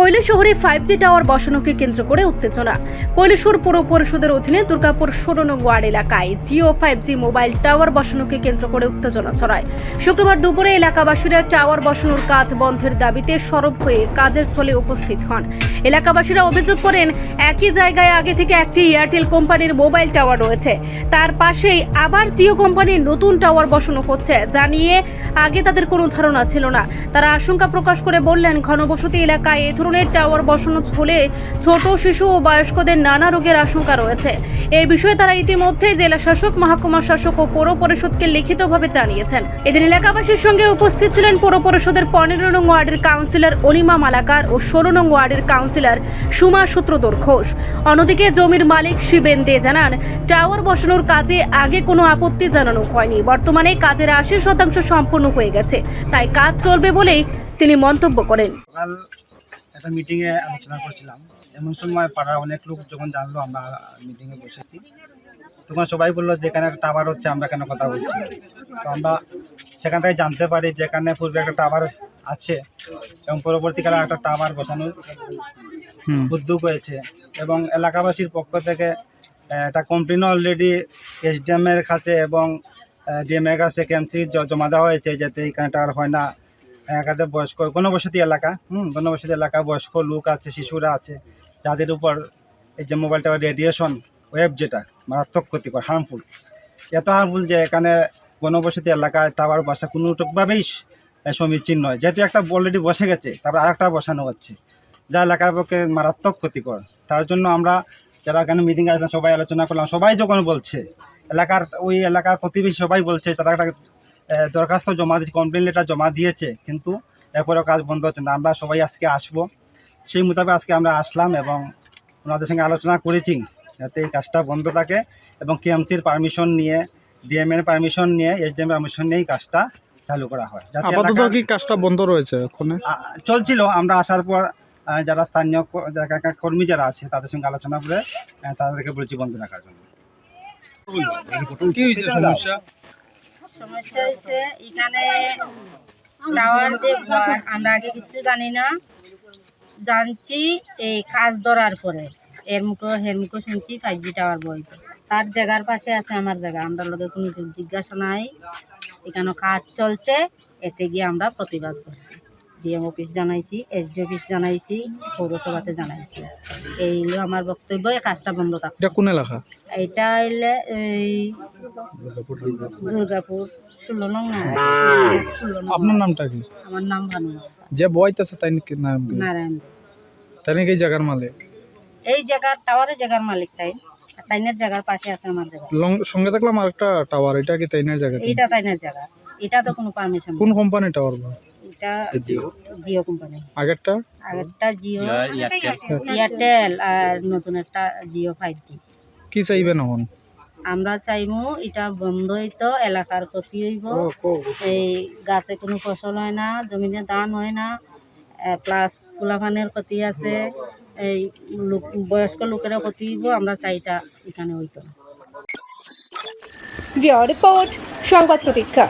কৈলাসহরে 5G tower বসানোকে কেন্দ্র করে উত্তেজনা। কৈলাসহর পৌর পরিষদের অধীনে দুর্গাপুর 16 নং ওয়ার্ড এলাকায় জিও 5G মোবাইল টাওয়ার বসানোকে কেন্দ্র করে উত্তেজনা ছড়ায়। শুক্রবার দুপুরে এলাকাবাসীরা টাওয়ার বসানোর কাজ বন্ধের দাবিতে সরব হয়ে কাজের স্থলে উপস্থিত হন। এলাকাবাসীরা অভিযোগ করেন, একই জায়গায় আগে থেকে একটি এয়ারটেল কোম্পানির মোবাইল টাওয়ার রয়েছে, তার পাশেই আবার জিও কোম্পানির নতুন টাওয়ার বসানো হচ্ছে, যা নিয়ে আগে তাদের কোনো ধারণা ছিল না। তারা আশঙ্কা প্রকাশ করে বললেন, ঘনবসতি এলাকায় এ ধরনের টাওয়ার বসানো হলে ছোট শিশু ও বয়স্কদের নানা রোগের আশঙ্কা রয়েছে। এই বিষয়ে তারা ইতিমধ্যে জেলা শাসক, মহকুমা শাসক ও পৌর পরিষদকে লিখিতভাবে জানিয়েছেন। এদিন এলাকাবাসীর সঙ্গে উপস্থিত ছিলেন পৌর পরিষদের 15 নং ওয়ার্ডের কাউন্সিলর অনিমা মালাকার ও 16 নং ওয়ার্ডের কাউন্সিলর সুমা সূত্রধর ঘোষ। অন্যদিকে জমির মালিক শিবেন দে জানান, টাওয়ার বসানোর কাজে আগে কোনো আপত্তি জানানো হয়নি, বর্তমানে কাজের 80% সম্পূর্ণ হয়ে গেছে, তাই কাজ চলবে বলেই তিনি মন্তব্য করেন। সকাল একটা মিটিংয়ে আলোচনা করছিলাম, এমন সময় পাড়ার অনেক লোক যখন জানলো আমরা মিটিংয়ে বসেছি, তখন সবাই বললো যেখানে একটা টাওয়ার হচ্ছে আমরা কেন কথা বলছি। তো আমরা সেখান থেকে জানতে পারি যেখানে পূর্বে একটা টাওয়ার আছে এবং পরবর্তীকালে একটা টাওয়ার বসানোর উদ্যোগ হয়েছে এবং এলাকাবাসীর পক্ষ থেকে একটা কমপ্লেন অলরেডি SDM এর কাছে এবং DM এর কাছে কেমসি জমা দেওয়া হয়েছে, যাতে এখানে টাওয়ার হয় না। এখানে বয়স্ক ঘনবসতি এলাকা, ঘনবসতি এলাকা বয়স্ক লোক আছে, শিশুরা আছে, যাদের উপর এই যে মোবাইল টাওয়ার রেডিয়েশন ওয়েভ যেটা মারাত্মক ক্ষতিকর, হার্মফুল, এত হার্মফুল যে এখানে ঘনবসতি এলাকায় টাওয়ার বসা কোনোভাবেই সমীচীন নয়। যেহেতু একটা অলরেডি বসে গেছে, তারপর আরেকটা বসানো হচ্ছে, যা এলাকার পক্ষে মারাত্মক ক্ষতিকর। তার জন্য আমরা যারা এখানে মিটিংয়ে আসলাম সবাই আলোচনা করলাম, সবাই যখন বলছে ওই এলাকার প্রতিবেশী সবাই বলছে তারা একটা দরখাস্ত জমা দিয়েছে, কমপ্লেন লেটার জমা দিয়েছে, কিন্তু এরপরেও কাজ বন্ধ হচ্ছে না। আমরা সবাই আজকে আসবো, সেই মোতাবেক আজকে আমরা আসলাম এবং ওনাদের সঙ্গে আলোচনা করেছি যাতে এই কাজটা বন্ধ থাকে এবং KMCর পারমিশন নিয়ে, DM এর পারমিশন নিয়ে, SDM পারমিশন নিয়ে এই কাজটা চালু করা হয়। আপাতত কি কাজটা বন্ধ রয়েছে? ওখানে চলছিল, আমরা আসার পর যারা স্থানীয় কর্মী যারা আছে তাদের সঙ্গে আলোচনা করে তাদেরকে বলেছি বন্ধ রাখার জন্য। কি হয়েছে সমস্যা? সমস্যা হয়েছে এখানে টাওয়ার যে আমরা আগে কিছু জানি না, জানছি এই কাজ ধরার পরে হের মুখো শুনছি 5G টাওয়ার বইতে। তার জায়গার পাশে আছে আমার জায়গা, আমরা লোকের কোনো জিজ্ঞাসা নাই, এখানে কাজ চলছে, এতে গিয়ে আমরা প্রতিবাদ করছি। DM অফিস জানাইছি, SD অফিস জানাইছি, পৌরসভাতে জানাইছি। এই হলো আমার বক্তব্য, এই কাজটা বন্ধ থাকবে। এটা কোন এলাকা? এটা হইলে এই দুর্গাপুর 16 নং। আপনার নামটা কি? আমার নাম ভানু। যে বইতেছে তাই নাম কি? নারায়ণ। তাই নাকি এই জায়গার মালিক? এই জায়গার টাওয়ারের জায়গার মালিক তাইনের জায়গার পাশে আছে আমার জায়গা। সঙ্গে দেখলাম আরেকটা টাওয়ার, এটা কি তাইনের জায়গা? এটা তাইনের জায়গা, এটা তো কোনো পারমিশন। কোন কোম্পানি টাওয়ার? এটা জিও কোম্পানি। আগেরটা জিও এয়ারটেল, আর নতুন একটা জিও 5G। কি চাইবেন এখন? আমরা চাইমু এটা বন্ধ হইতো, এলাকার ক্ষতি হইব, এই গাছে কোনো ফসল হয় না, জমিনে ধান হয় না, প্লাস ফুলাফানের ক্ষতি আছে, এই বয়স্ক লোকেরও ক্ষতি হইব। আমরা চাইটা এখানে হইতো না। রিপোর্ট সংবাদ প্রতীক্ষা।